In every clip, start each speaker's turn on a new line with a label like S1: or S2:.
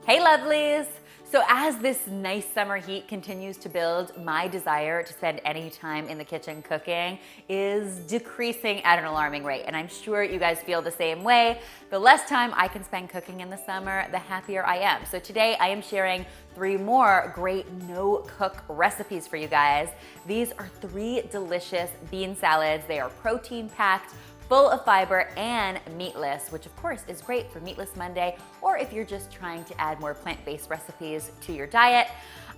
S1: Hey lovelies! So as this nice summer heat continues to build, my desire to spend any time in the kitchen cooking is decreasing at an alarming rate. And I'm sure you guys feel the same way. The less time I can spend cooking in the summer, the happier I am. So today I am sharing 3 more great no-cook recipes for you guys. These are 3 delicious bean salads. They are protein-packed, full of fiber, and meatless, which of course is great for Meatless Monday, or if you're just trying to add more plant-based recipes to your diet.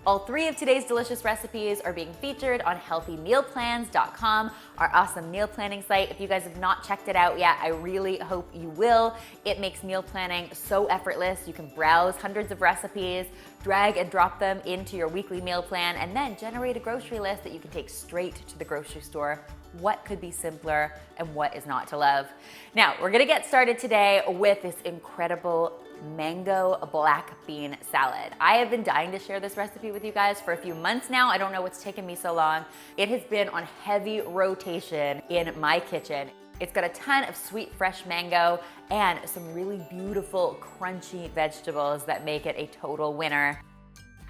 S1: All 3 of today's delicious recipes are being featured on healthymealplans.com, our awesome meal planning site. If you guys have not checked it out yet, I really hope you will. It makes meal planning so effortless. You can browse hundreds of recipes, drag and drop them into your weekly meal plan, and then generate a grocery list that you can take straight to the grocery store. What could be simpler and what is not to love? Now, we're gonna get started today with this incredible mango black bean salad. I have been dying to share this recipe with you guys for a few months now. I don't know what's taken me so long. It has been on heavy rotation in my kitchen. It's got a ton of sweet, fresh mango and some really beautiful, crunchy vegetables that make it a total winner.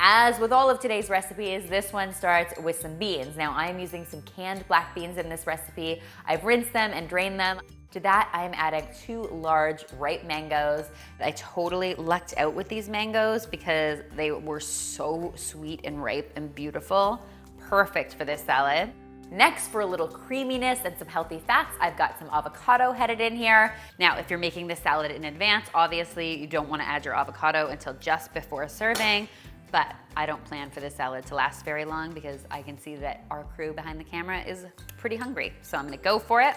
S1: As with all of today's recipes, this one starts with some beans. Now I'm using some canned black beans in this recipe. I've rinsed them and drained them. To that, I am adding 2 large ripe mangoes. I totally lucked out with these mangoes because they were so sweet and ripe and beautiful. Perfect for this salad. Next, for a little creaminess and some healthy fats, I've got some avocado headed in here. Now, if you're making this salad in advance, obviously you don't want to add your avocado until just before serving. But I don't plan for this salad to last very long because I can see that our crew behind the camera is pretty hungry. So I'm gonna go for it.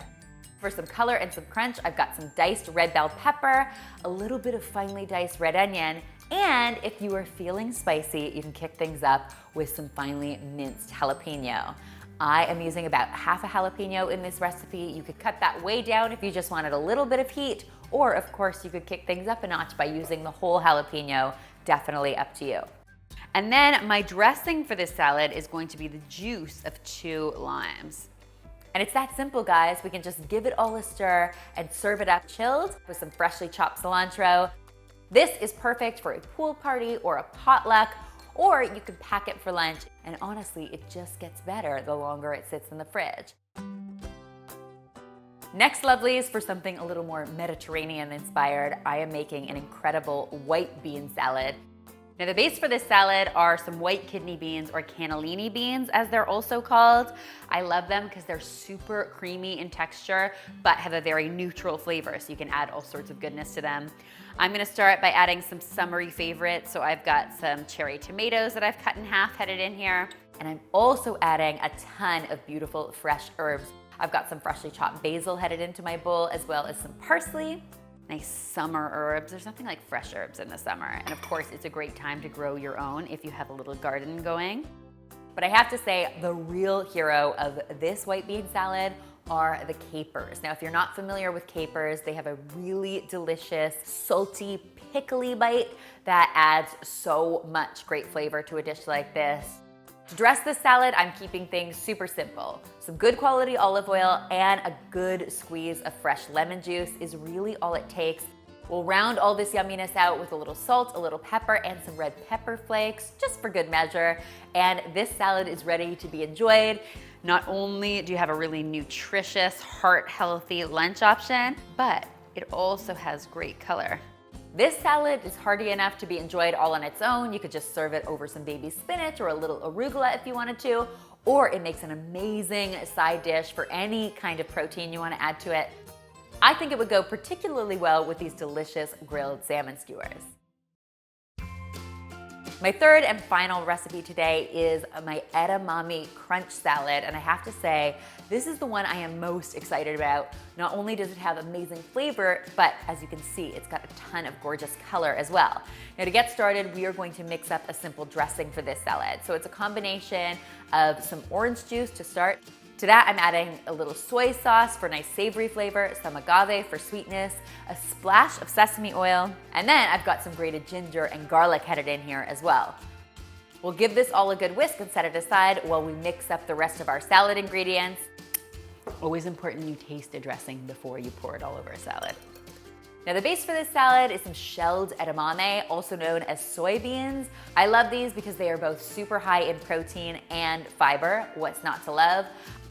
S1: For some color and some crunch, I've got some diced red bell pepper, a little bit of finely diced red onion, and if you are feeling spicy, you can kick things up with some finely minced jalapeno. I am using about half a jalapeno in this recipe. You could cut that way down if you just wanted a little bit of heat, or of course you could kick things up a notch by using the whole jalapeno. Definitely up to you. And then my dressing for this salad is going to be the juice of 2 limes. And it's that simple, guys. We can just give it all a stir and serve it up chilled with some freshly chopped cilantro. This is perfect for a pool party or a potluck, or you could pack it for lunch. And honestly, it just gets better the longer it sits in the fridge. Next, lovelies, for something a little more Mediterranean inspired, I am making an incredible white bean salad. Now the base for this salad are some white kidney beans, or cannellini beans as they're also called. I love them because they're super creamy in texture, but have a very neutral flavor, so you can add all sorts of goodness to them. I'm gonna start by adding some summery favorites. So I've got some cherry tomatoes that I've cut in half headed in here. And I'm also adding a ton of beautiful fresh herbs. I've got some freshly chopped basil headed into my bowl, as well as some parsley. Nice summer herbs. There's nothing like fresh herbs in the summer. And of course, it's a great time to grow your own if you have a little garden going. But I have to say, the real hero of this white bean salad are the capers. Now, if you're not familiar with capers, they have a really delicious, salty, pickly bite that adds so much great flavor to a dish like this. To dress this salad, I'm keeping things super simple. Some good quality olive oil and a good squeeze of fresh lemon juice is really all it takes. We'll round all this yumminess out with a little salt, a little pepper, and some red pepper flakes, just for good measure. And this salad is ready to be enjoyed. Not only do you have a really nutritious, heart-healthy lunch option, but it also has great color. This salad is hearty enough to be enjoyed all on its own. You could just serve it over some baby spinach or a little arugula if you wanted to, or it makes an amazing side dish for any kind of protein you want to add to it. I think it would go particularly well with these delicious grilled salmon skewers. My third and final recipe today is my edamame crunch salad, and I have to say, this is the one I am most excited about. Not only does it have amazing flavor, but as you can see, it's got a ton of gorgeous color as well. Now to get started, we are going to mix up a simple dressing for this salad. So it's a combination of some orange juice to start. To that, I'm adding a little soy sauce for nice savory flavor, some agave for sweetness, a splash of sesame oil, and then I've got some grated ginger and garlic headed in here as well. We'll give this all a good whisk and set it aside while we mix up the rest of our salad ingredients. Always important you taste a dressing before you pour it all over a salad. Now the base for this salad is some shelled edamame, also known as soybeans. I love these because they are both super high in protein and fiber. What's not to love?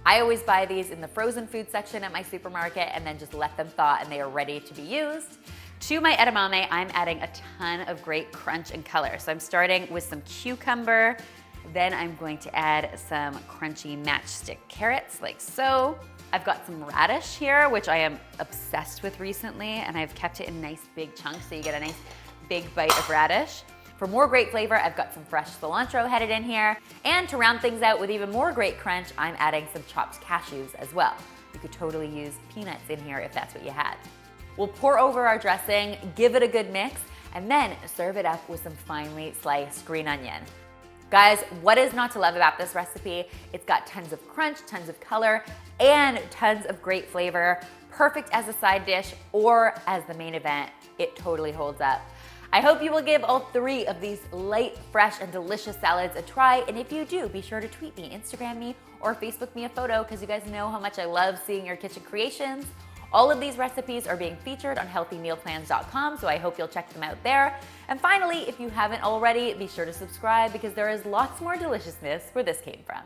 S1: I always buy these in the frozen food section at my supermarket and then just let them thaw and they are ready to be used. To my edamame, I'm adding a ton of great crunch and color. So I'm starting with some cucumber, then I'm going to add some crunchy matchstick carrots like so. I've got some radish here, which I am obsessed with recently, and I've kept it in nice big chunks so you get a nice big bite of radish. For more great flavor, I've got some fresh cilantro headed in here. And to round things out with even more great crunch, I'm adding some chopped cashews as well. You could totally use peanuts in here if that's what you had. We'll pour over our dressing, give it a good mix, and then serve it up with some finely sliced green onion. Guys, what is not to love about this recipe? It's got tons of crunch, tons of color, and tons of great flavor. Perfect as a side dish or as the main event. It totally holds up. I hope you will give all 3 of these light, fresh, and delicious salads a try. And if you do, be sure to tweet me, Instagram me, or Facebook me a photo because you guys know how much I love seeing your kitchen creations. All of these recipes are being featured on healthymealplans.com, so I hope you'll check them out there. And finally, if you haven't already, be sure to subscribe because there is lots more deliciousness where this came from.